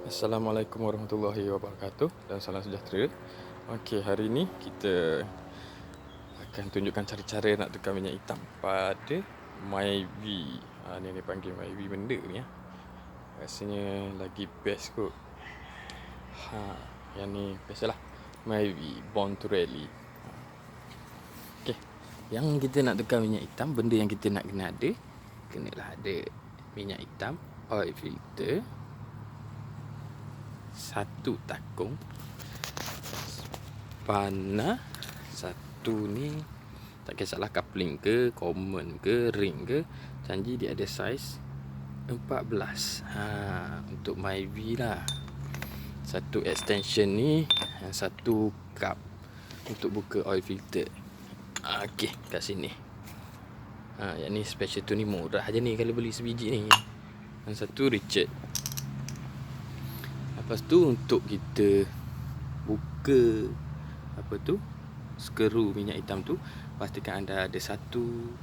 Assalamualaikum warahmatullahi wabarakatuh dan salam sejahtera. Okey, hari ini kita akan tunjukkan cara-cara nak tukar minyak hitam pada Myvi. Ni dia panggil Myvi benda ni . Rasanya lagi best kot. Yang ni biasalah Myvi Born to Rally. Okey, yang kita nak tukar minyak hitam, benda yang kita nak kena ada, kenalah ada minyak hitam, oil filter, satu takung, panah, satu ni tak kisahlah coupling ke, common ke, ring ke, janji dia ada saiz 14. Untuk Myvi lah. Satu extension ni, satu cup untuk buka oil filter. Okey, kat sini. Yang ni special tu ni murah je ni kalau beli sebiji ni. Yang satu Richard. Lepas tu untuk kita buka skru minyak hitam tu, pastikan anda ada satu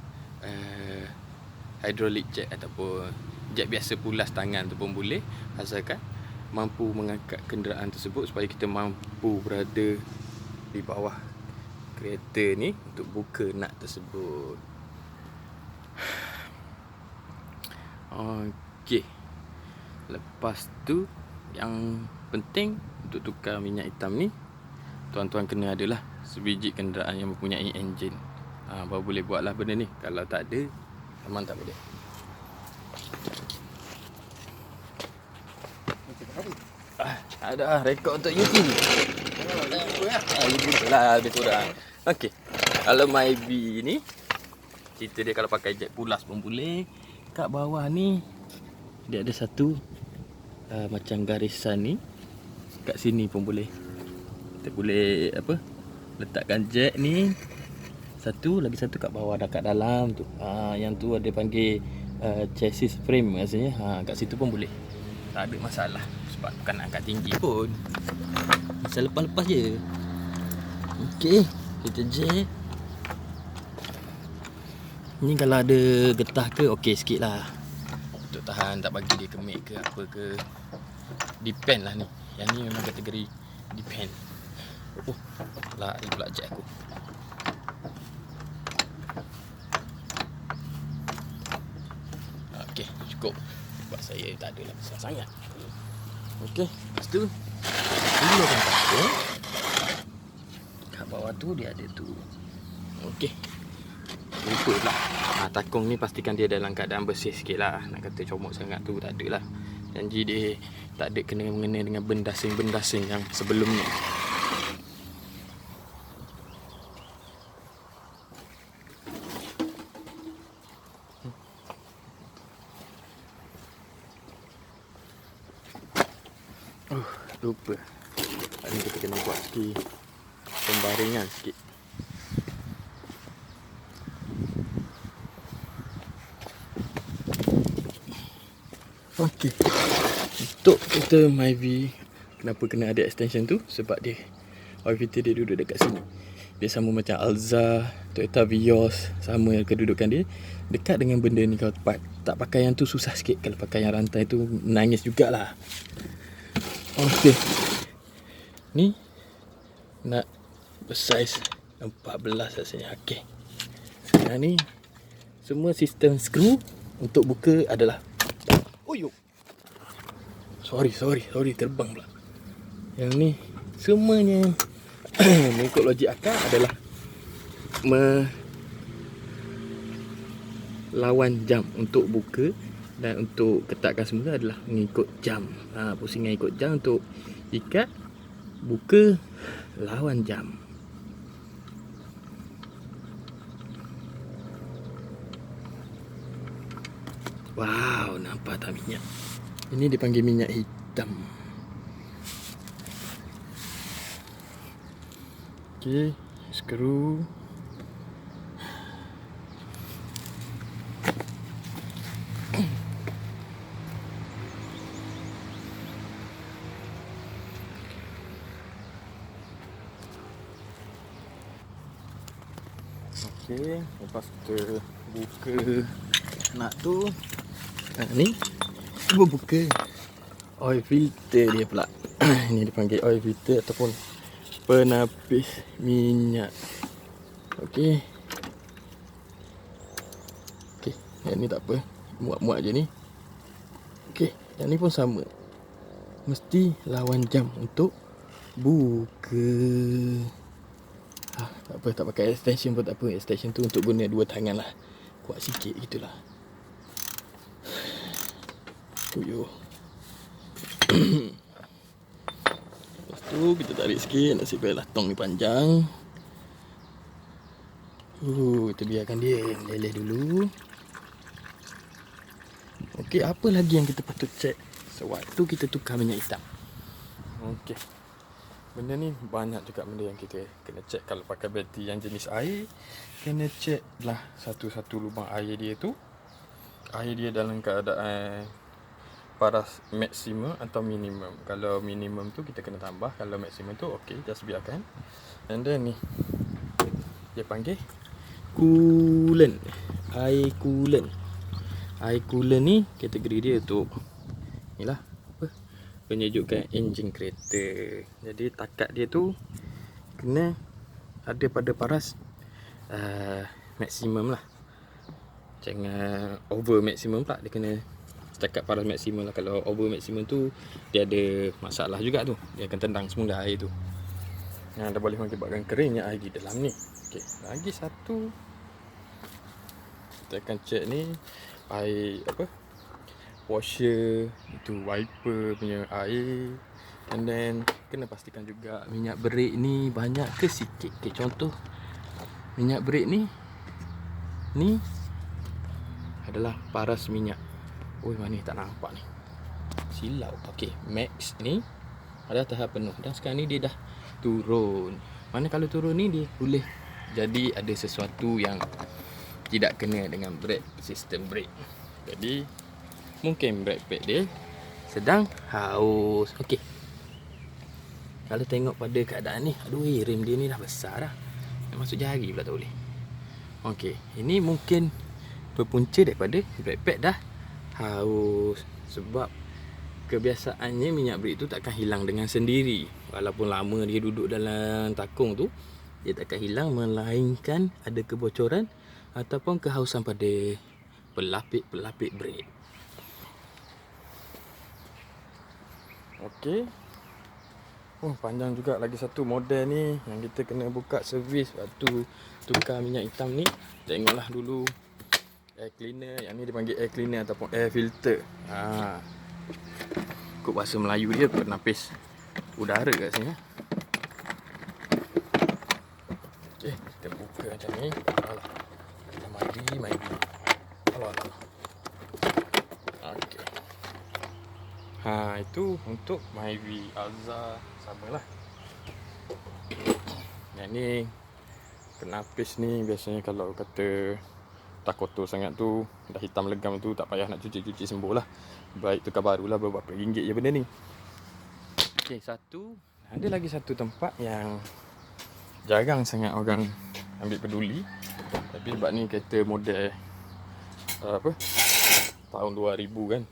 hydraulic jack ataupun jack biasa pulas tangan tu pun boleh, asalkan mampu mengangkat kenderaan tersebut supaya kita mampu berada di bawah kereta ni untuk buka nut tersebut. Okey. Lepas tu yang penting untuk tukar minyak hitam ni, tuan-tuan kena adalah sebiji kenderaan yang mempunyai enjin. Baru boleh buatlah benda ni. Kalau tak ada, memang tak boleh. Ada rekod untuk YouTube. YouTube lah lebih kurang. Okey. Kalau Myvi ni, cerita dia kalau pakai jack pulas pun boleh. Kat bawah ni dia ada satu macam garisan ni, kat sini pun boleh. Kita boleh letakkan jack ni, satu lagi satu kat bawah dah kat dalam tu. Yang tu ada panggil chassis frame rasanya. Kat situ pun boleh. Tak ada masalah sebab bukan nak angkat tinggi pun. Bisa lepas-lepas je. Okey, kita jack. Ni kalau ada getah ke okey sikit lah, untuk tahan, tak bagi dia kemik ke apa ke. Depend lah ni. Yang ni memang kategori depend. Lari pula jack aku. Okey, cukup. Sebab saya tak adalah besar sangat. Okey, lepas tu gunakan takung. Kat bawah tu dia ada tu. Okey, ikutlah. Takung ni pastikan dia dalam keadaan bersih sikit lah. Nak kata comot sangat tu tak ada lah. Janji dia tak ada kena-mengena dengan bendasing-bendasing yang sebelum ni. Lupa. Hari ni kita kena buat sikit pembaringan sikit. Okey. Untuk kita Myvi, kenapa kena ada extension tu? Sebab dia oil filter dia duduk dekat sini. Dia sama macam Alza, Toyota Vios, sama kedudukan dia. Dekat dengan benda ni, kalau tak pakai yang tu susah sikit. Kalau pakai yang rantai tu nangis jugalah. Okey. Ni nak bersaiz 14 rasanya. Okey. Sekarang ni semua sistem skru untuk buka adalah Sorry, terbang pula. Yang ni semuanya mengikut logik akal adalah melawan jam untuk buka, dan untuk ketatkan semula adalah mengikut jam. Pusingan ikut jam untuk ikat, buka, lawan jam. Wow, nampak tak minyak? Ini dipanggil minyak hitam. Okey, skru. Okey, lepas kita buka nut tu, ni cuba buka. oil filter dia pula. Ini dipanggil oil filter ataupun penapis minyak. Okey. Okey, yang ni tak apa. Muat-muat je ni. Okey, yang ni pun sama. Mesti lawan jam untuk buka. Tak apa, tak pakai extension pun tak apa. Extension tu untuk guna dua tangan lah. Kuat sikit gitulah. Tuyuh. Lepas tu kita tarik sikit. Nasib baiklah tong ni panjang. Kita biarkan dia meleleh dulu. Okey, apa lagi yang kita patut cek sewaktu kita tukar minyak hitam? Okey, benda ni banyak juga benda yang kita kena cek. Kalau pakai bateri yang jenis air, kena cek lah satu-satu lubang air dia tu, air dia dalam keadaan paras maksimum atau minimum. Kalau minimum tu kita kena tambah, kalau maksimum tu okey, just biarkan. And then ni dia panggil coolant. Air coolant. Air coolant ni kategori dia untuk inilah apa? Penyejukkan enjin kereta. Jadi takat dia tu kena ada pada paras maksimum lah. Jangan over maksimum pula. Dia kena takat paras maksimum lah. Kalau over maksimum tu dia ada masalah juga tu. Dia akan tendang semula air tu. Yang dah boleh mengakibatkan keringnya air di dalam ni. Okey, lagi satu kita akan cek ni air apa? Washer, itu wiper punya air. And then kena pastikan juga minyak brake ni banyak ke sikit. Okay, contoh minyak brake ni adalah paras minyak. Oi, mana tak nampak ni. Silau. Okey, max ni adalah tahap penuh. Dan sekarang ni dia dah turun. Mana kalau turun ni dia boleh jadi ada sesuatu yang tidak kena dengan brake, sistem brake. Jadi mungkin brake pad dia sedang haus. Okey, kalau tengok pada keadaan ni, aduh rem dia ni dah besar dah. Nak masuk jari pula tak boleh. Okey, ini mungkin berpunca daripada brake pad dah haus. Sebab kebiasaannya minyak brake tu takkan hilang dengan sendiri. Walaupun lama dia duduk dalam takung tu, dia takkan hilang, melainkan ada kebocoran ataupun kehausan pada pelapik-pelapik brake. Okey. Panjang juga lagi satu model ni yang kita kena buka servis waktu tukar minyak hitam ni. Tengoklah dulu air cleaner. Yang ni dipanggil air cleaner ataupun air filter. Ikut bahasa Melayu dia penapis udara kat sini. Okey, kita buka macam ni. Alah. Mari. Alah. Okey. Itu untuk Myvi Alza samalah. Yang ni penapis ni biasanya kalau kata tak kotor sangat tu, dah hitam legam tu, tak payah nak cuci-cuci sembuh lah. Baik tukar barulah, berapa ringgit je benda ni. Okey, ada lagi satu tempat yang jarang sangat orang ambil peduli. Tapi sebab ni kereta model tahun 2000 kan,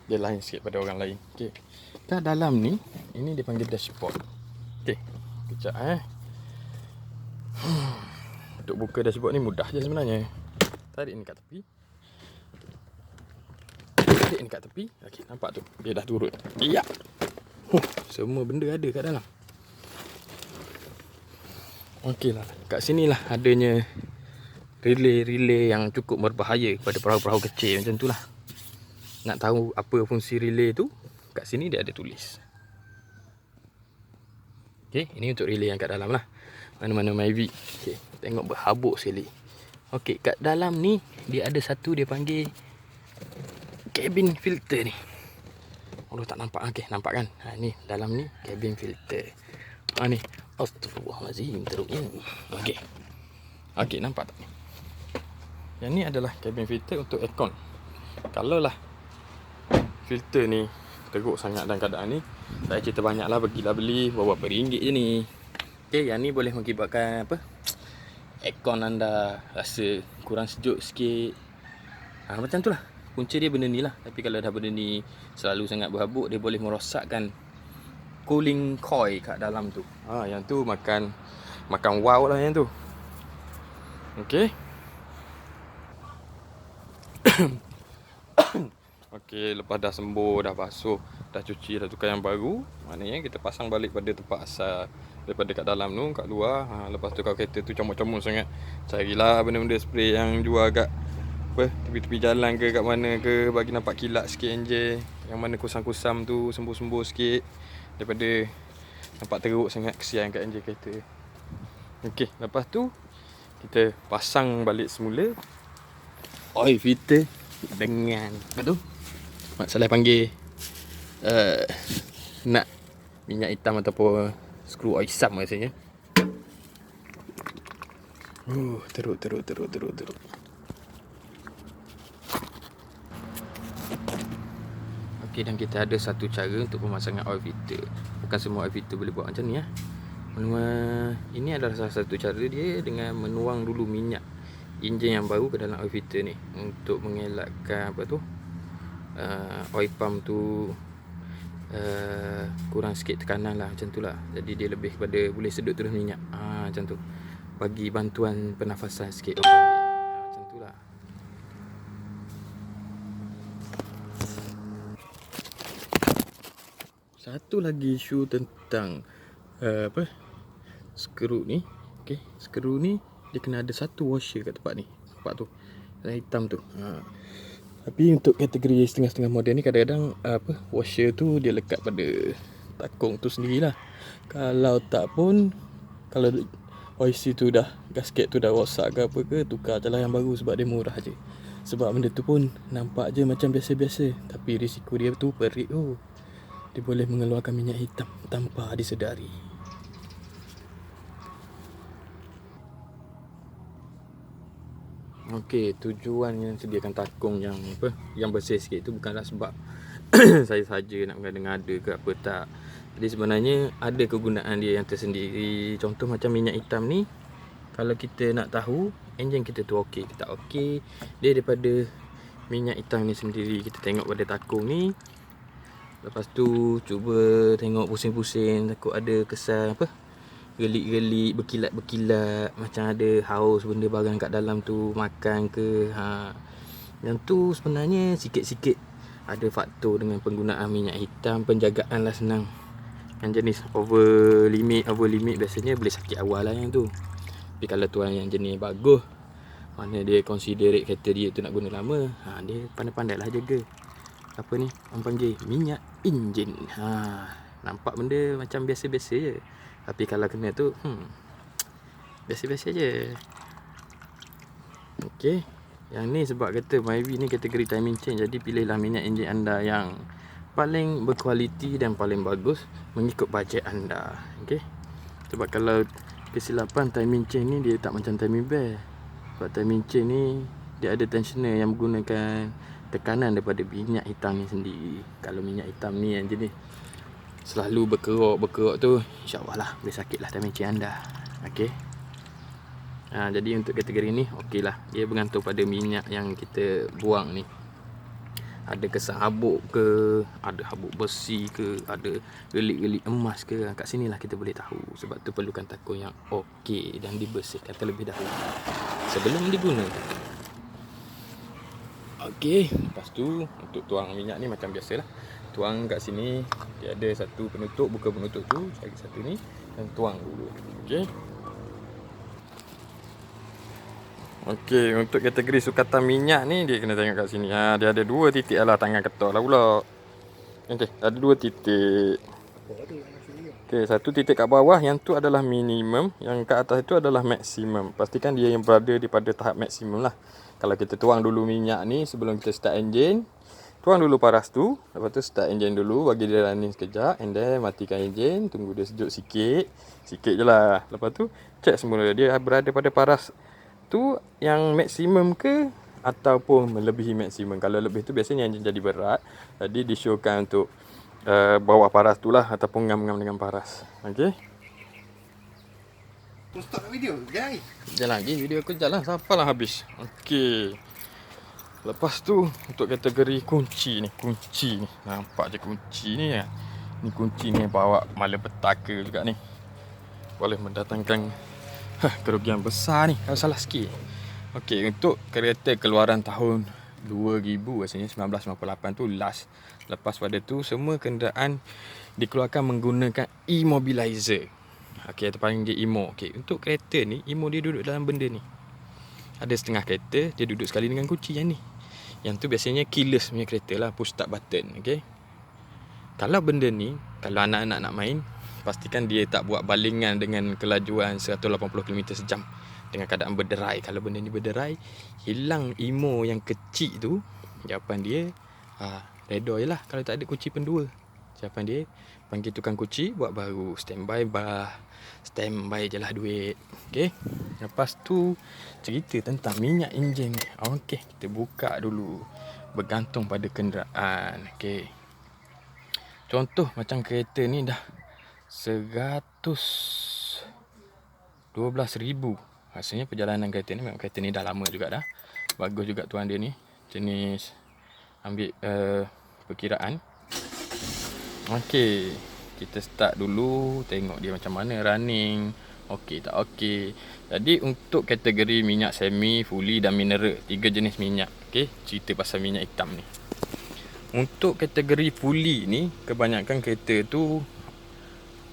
dia lain sikit pada orang lain. Okey, kat dalam ni, ini dipanggil dashboard. Okey, kejap untuk buka dashboard ni mudah je sebenarnya. Tarik ni kat tepi. Okey, nampak tu, dia dah turun. Ya. Semua benda ada kat dalam. Okey lah, kat sini lah adanya relay yang cukup berbahaya kepada perahu-perahu kecil macam tu lah. Nak tahu apa fungsi relay tu, kat sini dia ada tulis. Okey, ini untuk relay yang kat dalam lah. Mana-mana Myvi. Okey, tengok berhabuk sekali. Okey, kat dalam ni dia ada satu dia panggil cabin filter ni. Oh, tak nampak. Okey, nampak kan? Ni dalam ni cabin filter. Ni. Astagfirullahalazim, teruk ni. Okey, nampak tak ni? Yang ni adalah cabin filter untuk aircon. Kalau lah filter ni teruk sangat dalam keadaan ni, saya cerita banyak lah, pergilah beli berapa ringgit je ni. Okey, yang ni boleh mengakibatkan apa? Aircon anda rasa kurang sejuk sikit. Macam tu lah. punca dia benda ni lah. Tapi kalau dah benda ni selalu sangat berhabuk, dia boleh merosakkan cooling coil kat dalam tu. Yang tu makan wow lah yang tu. Okey. Okey, lepas dah sembuh, dah basuh, dah cuci, dah tukar yang baru, maknanya kita pasang balik pada tempat asal. Daripada kat dalam tu, kat luar. Lepas tu kalau kereta tu comot-comot sangat, carilah benda-benda spray yang jual kat tepi-tepi jalan ke, kat mana ke, bagi nampak kilat sikit enjin. Yang mana kusam-kusam tu sembuh-sembuh sikit, daripada nampak teruk sangat, kesian kat enjin kereta. Okey, lepas tu kita pasang balik semula oil filter dengan apa tu? Mak Saleh panggil nak minyak hitam ataupun skru oil sum rasanya. Teruk. Okey, dan kita ada satu cara untuk pemasangan oil filter. Bukan semua oil filter boleh buat macam ni ya. Ini adalah salah satu cara dia dengan menuang dulu minyak enjin yang baru ke dalam oil filter ni, untuk mengelakkan apa tu, oil pump tu kurang sikit tekanan lah, macam tu lah. Jadi dia lebih kepada boleh sedut terus minyak, macam tu, bagi bantuan pernafasan sikit orang panggil, macam tu lah. Satu lagi isu tentang skru ni. Okey, skru ni dia kena ada satu washer kat tempat ni, tempat tu yang hitam tu. Tapi untuk kategori setengah-setengah model ni, kadang-kadang washer tu dia lekat pada takung tu sendirilah. Kalau tak pun, kalau OIC tu dah, gasket tu dah rosak ke apa ke, tukar je lah yang baru, sebab dia murah je. Sebab benda tu pun nampak je macam biasa-biasa, tapi risiko dia tu perik tu. Dia boleh mengeluarkan minyak hitam tanpa disedari. Okey, tujuan yang sediakan takung yang yang bersih sikit tu bukanlah sebab saya saja nak mengada-ngada ke apa, tak. Jadi sebenarnya ada kegunaan dia yang tersendiri. Contoh macam minyak hitam ni, kalau kita nak tahu enjin kita tu okey ke tak okey, dia daripada minyak hitam ni sendiri. Kita tengok pada takung ni, lepas tu cuba tengok pusing-pusing, takut ada kesan gelik-gelik, berkilat-berkilat, macam ada haus benda barang kat dalam tu, makan ke. Yang tu sebenarnya sikit-sikit ada faktor dengan penggunaan minyak hitam. Penjagaan lah senang. Yang jenis over limit biasanya boleh sakit awal lah yang tu. Tapi kalau tuan yang jenis bagus, mana dia considerate kereta dia tu nak guna lama, dia pandai-pandai lah jaga apa ni orang panggil minyak enjin. Nampak benda macam biasa-biasa je, tapi kalau kena tu biasa-biasa je. Okey, yang ni sebab kata Myvi ni kategori timing chain, jadi pilihlah minyak enjin anda yang paling berkualiti dan paling bagus mengikut bajet anda. Okey, sebab kalau kesilapan timing chain ni, dia tak macam timing belt. Sebab timing chain ni dia ada tensioner yang menggunakan tekanan daripada minyak hitam ni sendiri. Kalau minyak hitam ni yang jenis selalu berkerok tu, InsyaAllah lah boleh sakit lah timing chain anda. Okey, jadi untuk kategori ni okey lah. Dia bergantung pada minyak yang kita buang ni, ada kesan habuk ke, ada habuk besi ke, ada gelik-gelik emas ke. Kat sini lah kita boleh tahu. Sebab tu perlukan takung yang okey dan dibersihkan terlebih dahulu sebelum digunakan. Okey, lepas tu untuk tuang minyak ni macam biasalah. Tuang kat sini, dia ada satu penutup, buka penutup tu, cari satu ni dan tuang dulu. Okey. Okey, untuk kategori sukatan minyak ni, dia kena tengok kat sini. Dia ada dua titik lah, tangan ketok lah pula. Okey, ada dua titik. Okey, satu titik kat bawah, yang tu adalah minimum, yang kat atas itu adalah maksimum. Pastikan dia yang berada di pada tahap maksimum lah. Kalau kita tuang dulu minyak ni sebelum kita start enjin, tuang dulu paras tu, lepas tu start enjin dulu, bagi dia running sekejap, and then matikan enjin, tunggu dia sejuk sikit je lah. Lepas tu check semula dia berada pada paras tu yang maksimum ke ataupun melebihi maksimum. Kalau lebih tu biasanya enjin jadi berat, jadi disyorkan untuk bawah paras tu lah, ataupun ngam-ngam dengan paras. Okey, stop video, jangan lagi. Jangan lagi video aku, jalan sampailah habis. Okey, Lepas tu untuk kategori kunci ni, nampak je kunci ni ya. Ni kunci ni bawa malapetaka juga ni. Boleh mendatangkan kerugian besar ni kalau salah sikit. Okey, untuk kereta keluaran tahun 2000 rasanya 1998 tu last. Lepas pada tu semua kenderaan dikeluarkan menggunakan immobilizer. Okey, atau panggil IMO. Okey, untuk kereta ni IMO dia duduk dalam benda ni. Ada setengah kereta dia duduk sekali dengan kunci yang ni. Yang tu biasanya keyless punya kereta lah, push start button. Okay. Kalau benda ni, kalau anak-anak nak main, pastikan dia tak buat balingan dengan kelajuan 180 km sejam dengan keadaan berderai. Kalau benda ni berderai, hilang IMO yang kecil tu, jawapan dia redor je lah kalau tak ada kunci pendua. Jawapan dia, panggil tukang kunci, buat baru. Standby je lah duit. Okay. Lepas tu cerita tentang minyak enjin. Okay, kita buka dulu. Bergantung pada kenderaan. Okay. Contoh macam kereta ni dah 112,000. Rasanya perjalanan kereta ni, memang kereta ni dah lama juga dah. Bagus juga tuan dia ni. Jenis ambil perkiraan. Okay, kita start dulu. Tengok dia macam mana running. Okey tak okey. Jadi untuk kategori minyak semi, fully dan mineral, 3 jenis minyak. Okey, cerita pasal minyak hitam ni. Untuk kategori fully ni, kebanyakan kereta tu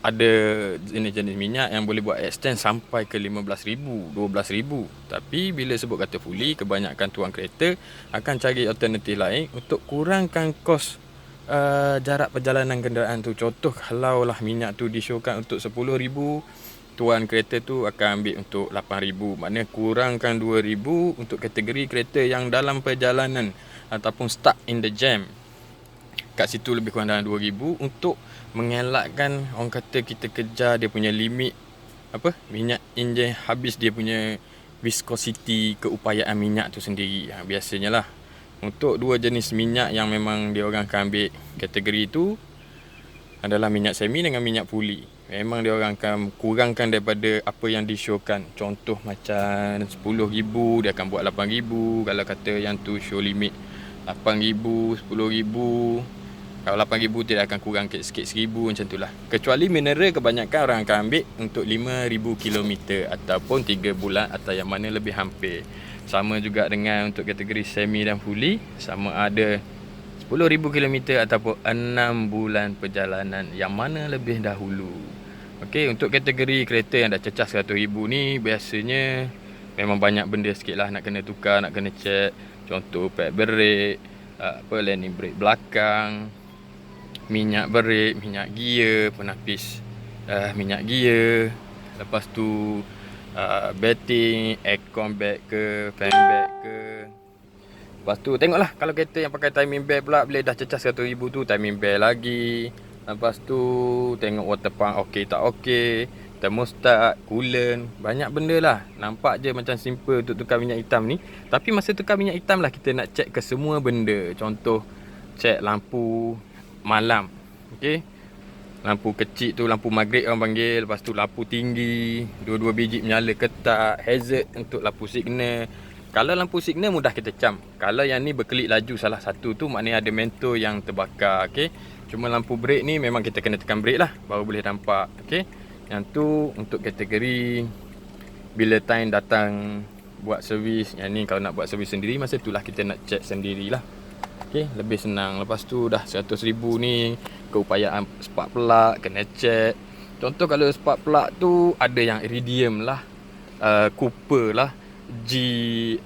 ada jenis-jenis minyak yang boleh buat extend sampai ke 15,000, 12,000. Tapi bila sebut kata fully, kebanyakan tuan kereta akan cari alternatif lain untuk kurangkan kos jarak perjalanan kenderaan tu. Contoh kalau lah minyak tu disyorkan untuk 10,000, tuan kereta tu akan ambil untuk 8,000. Maknanya kurangkan 2,000 untuk kategori kereta yang dalam perjalanan ataupun stuck in the jam. Kat situ lebih kurang dalam 2,000 untuk mengelakkan orang kata kita kejar dia punya limit minyak enjin habis dia punya viscosity, keupayaan minyak tu sendiri. Biasanya lah untuk dua jenis minyak yang memang dia orang akan ambil kategori tu adalah minyak semi dengan minyak fully. Memang dia orang akan kurangkan daripada apa yang disyorkan. Contoh macam 10,000 dia akan buat 8,000. Kalau kata yang tu show limit 8,000, 10,000. Kalau 8,000 dia akan kurang sikit 1,000 macam itulah. Kecuali mineral kebanyakan orang akan ambil untuk 5,000 km ataupun 3 bulan atau yang mana lebih hampir. Sama juga dengan untuk kategori semi dan fully, sama ada 10,000 km ataupun 6 bulan perjalanan, yang mana lebih dahulu. Okey, untuk kategori kereta yang dah cecah 100,000 ni biasanya memang banyak benda sikit lah nak kena tukar, nak kena check. Contoh pad brake, landing brake belakang, minyak brake, minyak gear, penapis minyak gear. Lepas tu batting, aircon bag ke, fan bag ke. Lepas tu tengoklah kalau kereta yang pakai timing bag pula, bila dah cecah 100,000 tu timing bag lagi. Lepas tu tengok water pump okey tak okey, thermostat, coolant, banyak benda lah. Nampak je macam simple untuk tukar minyak hitam ni, tapi masa tukar minyak hitam lah kita nak check ke semua benda. Contoh check lampu malam. Okey, lampu kecil tu, lampu maghrib orang panggil. Lepas tu lampu tinggi, dua-dua biji menyala ke tak. Hazard untuk lampu signal. Kalau lampu signal mudah kita cam. Kalau yang ni berkelip laju salah satu tu, maknanya ada mentor yang terbakar. Okey, cuma lampu brake ni memang kita kena tekan brake lah baru boleh nampak. Okey, yang tu untuk kategori bila time datang buat servis. Yang ni kalau nak buat servis sendiri, masa tu lah kita nak check sendirilah. Okey, lebih senang. Lepas tu dah 100,000 ni, keupayaan spark plug kena check. Contoh kalau spark plug tu ada yang iridium lah, Cooper lah, G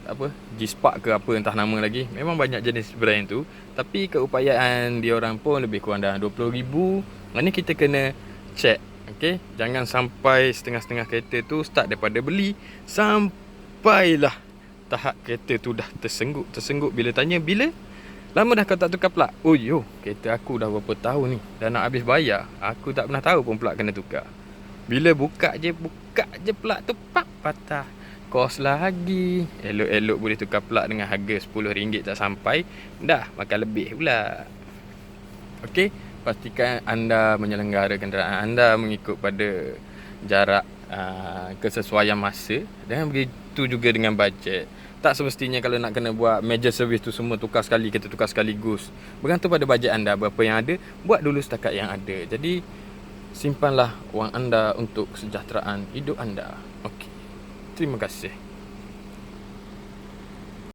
Spark ke apa entah nama lagi. Memang banyak jenis brand tu, tapi keupayaan dia orang pun lebih kurang dalam 20,000. Maknanya kita kena check. Okey, jangan sampai setengah-setengah kereta tu start daripada beli sampailah tahap kereta tu dah tersengguk. Bila tanya bila lama dah kau tak tukar plug? Oh yo, kereta aku dah berapa tahun ni, dah nak habis bayar, aku tak pernah tahu pun plug kena tukar. Bila buka je plug tu patah. Kos lagi. Elok-elok boleh tukar plug dengan harga RM10 tak sampai, dah makan lebih pula. Okey, pastikan anda menyelenggara kenderaan anda mengikut pada jarak kesesuaian masa. Jangan begitu juga dengan bajet. Tak semestinya kalau nak kena buat major service tu semua tukar sekali, kita tukar sekaligus. Bergantung pada bajet anda, berapa yang ada, buat dulu setakat yang ada. Jadi simpanlah wang anda untuk kesejahteraan hidup anda. Okey. Terima kasih.